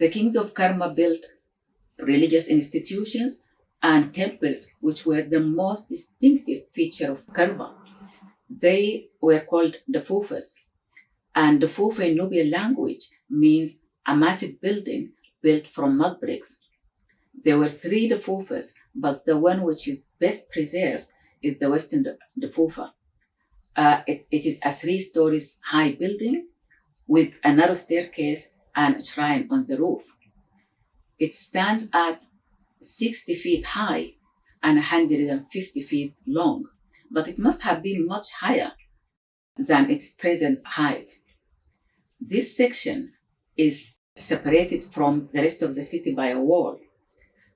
The kings of Kerma built religious institutions and temples, which were the most distinctive feature of Kerma. They were called the Fufas, and the Fufa in Nubian language means a massive building built from mud bricks. There were three Dafufas, but the one which is best preserved is the Western Dafufa. It is a 3 stories high building with a narrow staircase and a shrine on the roof. It stands at 60 feet high and 150 feet long, but it must have been much higher than its present height. This section is separated from the rest of the city by a wall,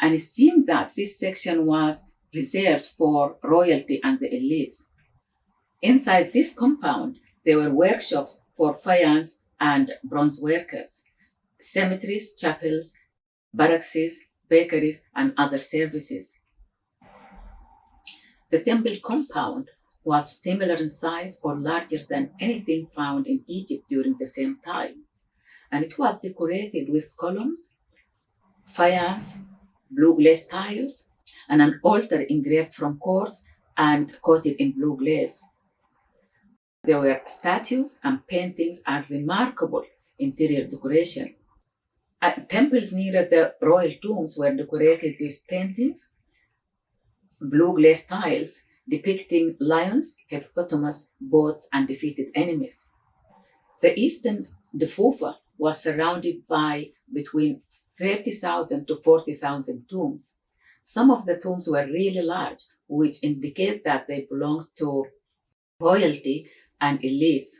and it seemed that this section was reserved for royalty and the elites. Inside this compound, there were workshops for faience and bronze workers, cemeteries, chapels, barracks, bakeries, and other services. The temple compound was similar in size or larger than anything found in Egypt during the same time, and it was decorated with columns, faience, blue glaze tiles, and an altar engraved from quartz and coated in blue glaze. There were statues and paintings and remarkable interior decoration. Temples near the royal tombs were decorated with paintings, blue glaze tiles depicting lions, hippopotamus, boats, and defeated enemies. The eastern Dafufa was surrounded by between 30,000 to 40,000 tombs. Some of the tombs were really large, which indicates that they belonged to royalty and elites.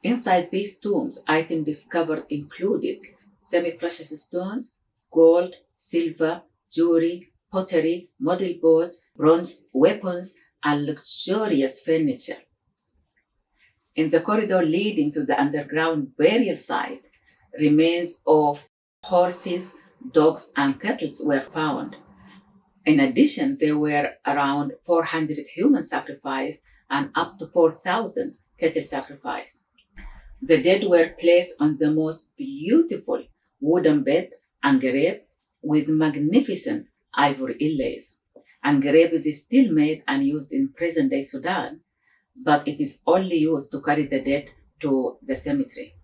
Inside these tombs, items discovered included semi-precious stones, gold, silver, jewelry, pottery, model boats, bronze weapons, and luxurious furniture. In the corridor leading to the underground burial site, remains of horses, dogs, and cattle were found. In addition, there were around 400 human sacrifices and up to 4,000 cattle sacrifices. The dead were placed on the most beautiful wooden bed, angareb, with magnificent ivory inlays. Angareb is still made and used in present-day Sudan, but it is only used to carry the dead to the cemetery.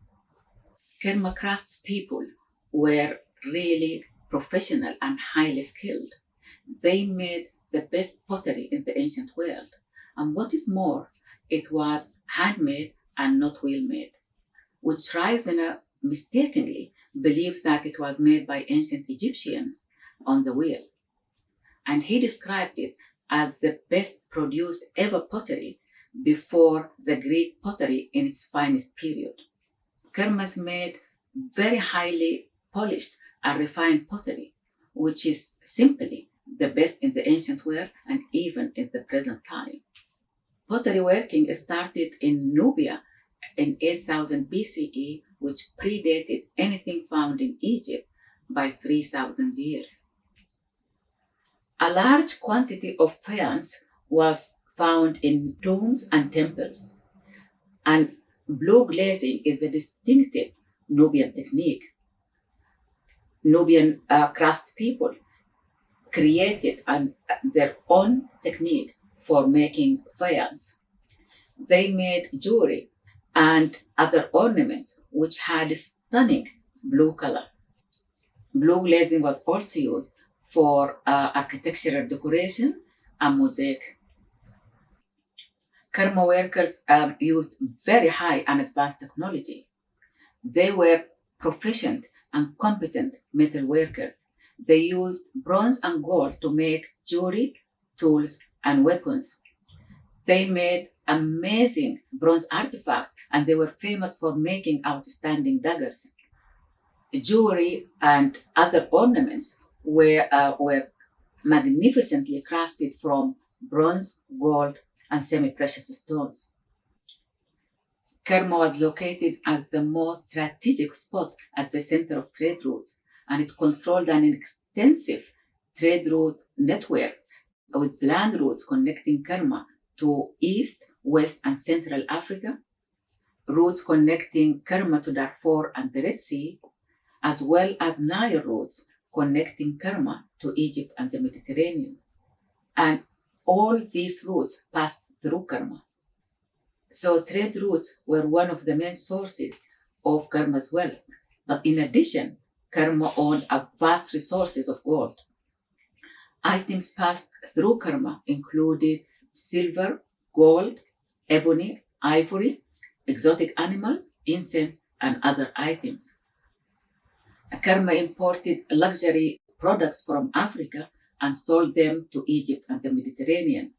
Kerma craftspeople were really professional and highly skilled. They made the best pottery in the ancient world. And what is more, it was handmade and not wheel-made, which Reisner mistakenly believes that it was made by ancient Egyptians on the wheel. And he described it as the best produced ever pottery before the Greek pottery in its finest period. Kermas made very highly polished and refined pottery, which is simply the best in the ancient world and even in the present time. Pottery working started in Nubia in 8000 BCE, which predated anything found in Egypt by 3,000 years. A large quantity of faience was found in tombs and temples, and blue glazing is the distinctive Nubian technique. Nubian craftspeople created their own technique for making faience. They made jewelry and other ornaments which had a stunning blue color. Blue glazing was also used for architectural decoration and mosaic. Kerma workers used very high and advanced technology. They were proficient and competent metal workers. They used bronze and gold to make jewelry, tools, and weapons. They made amazing bronze artifacts, and they were famous for making outstanding daggers. Jewelry and other ornaments were magnificently crafted from bronze, gold, and semi-precious stones. Kerma was located at the most strategic spot at the center of trade routes, and it controlled an extensive trade route network with land routes connecting Kerma to East, West, and Central Africa, routes connecting Kerma to Darfur and the Red Sea, as well as Nile routes connecting Kerma to Egypt and the Mediterranean. And all these routes passed through Kerma. So trade routes were one of the main sources of Kerma's wealth. But in addition, Kerma owned a vast resources of gold. Items passed through Kerma included silver, gold, ebony, ivory, exotic animals, incense, and other items. Kerma imported luxury products from Africa and sold them to Egypt and the Mediterranean.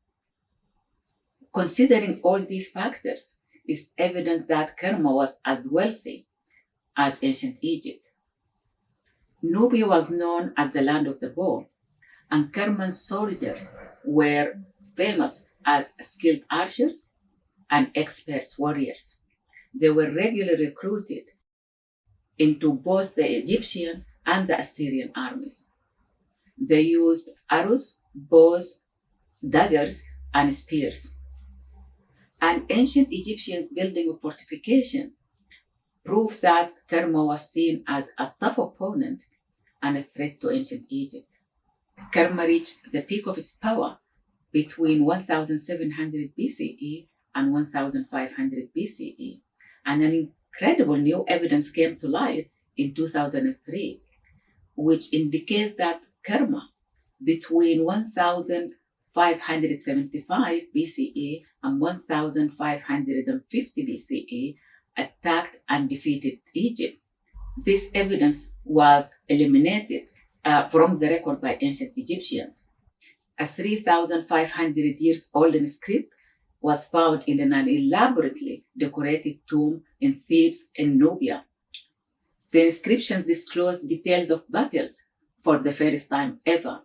Considering all these factors, it's evident that Kerma was as wealthy as ancient Egypt. Nubia was known as the land of the bow, and Kerman's soldiers were famous as skilled archers and expert warriors. They were regularly recruited into both the Egyptians and the Assyrian armies. They used arrows, bows, daggers, and spears. And ancient Egyptians building a fortification proved that Kerma was seen as a tough opponent and a threat to ancient Egypt. Kerma reached the peak of its power between 1700 BCE and 1500 BCE, and an incredible new evidence came to light in 2003, which indicates that Kerma between 1575 BCE and 1550 BCE attacked and defeated Egypt. This evidence was eliminated from the record by ancient Egyptians. A 3,500 years old script was found in an elaborately decorated tomb in Thebes in Nubia. The inscriptions disclosed details of battles for the first time ever.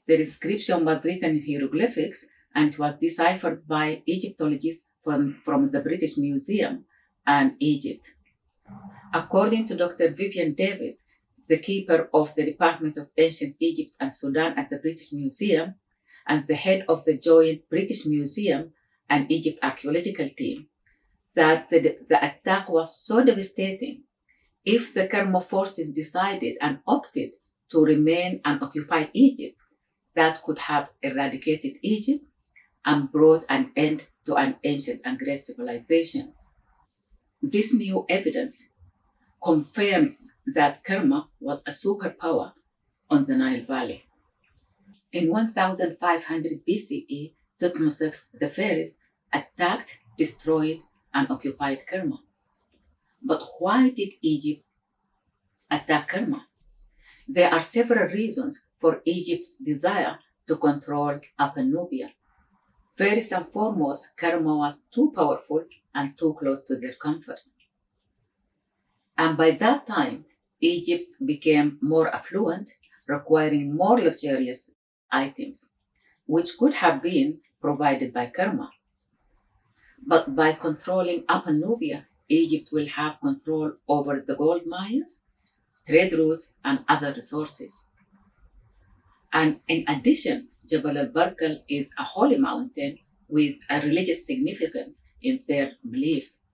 The inscription was written in hieroglyphics and it was deciphered by Egyptologists from the British Museum and Egypt. According to Dr. Vivian Davis, the keeper of the Department of Ancient Egypt and Sudan at the British Museum and the head of the joint British Museum and Egypt Archaeological team, that the attack was so devastating. If the Kerma forces decided and opted to remain and occupy Egypt, that could have eradicated Egypt and brought an end to an ancient and great civilization. This new evidence confirmed that Kerma was a superpower on the Nile Valley. In 1500 BCE, Thutmose I attacked, destroyed, and occupied Kerma. But why did Egypt attack Kerma? There are several reasons for Egypt's desire to control Upper Nubia. First and foremost, Kerma was too powerful and too close to their comfort. And by that time, Egypt became more affluent, requiring more luxurious items, which could have been provided by Kerma. But by controlling Upper Nubia, Egypt will have control over the gold mines, trade routes, and other resources. And in addition, Jabal al-Barkal is a holy mountain with a religious significance in their beliefs.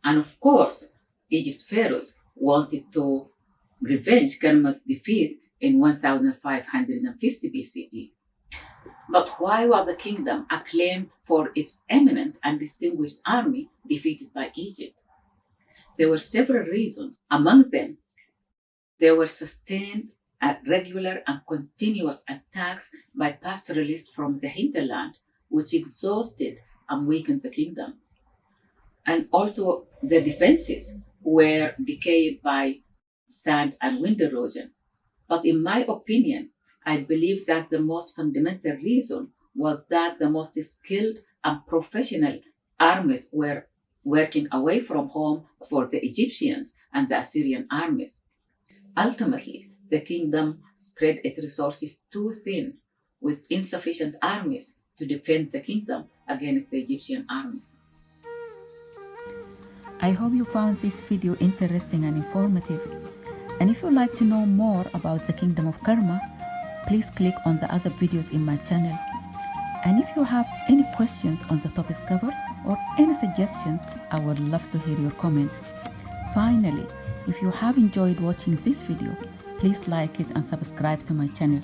And of course, Egypt's pharaohs wanted to revenge Kerma's defeat in 1550 BCE. But why was the kingdom acclaimed for its eminent and distinguished army defeated by Egypt? There were several reasons. Among them, there were sustained regular and continuous attacks by pastoralists from the hinterland, which exhausted and weakened the kingdom. And also the defenses were decayed by sand and wind erosion. But in my opinion, I believe that the most fundamental reason was that the most skilled and professional armies were working away from home for the Egyptians and the Assyrian armies. Ultimately, the kingdom spread its resources too thin, with insufficient armies to defend the kingdom against the Egyptian armies. I hope you found this video interesting and informative. And if you'd like to know more about the Kingdom of Kerma, please click on the other videos in my channel. And if you have any questions on the topics covered or any suggestions, I would love to hear your comments. Finally, if you have enjoyed watching this video, please like it and subscribe to my channel.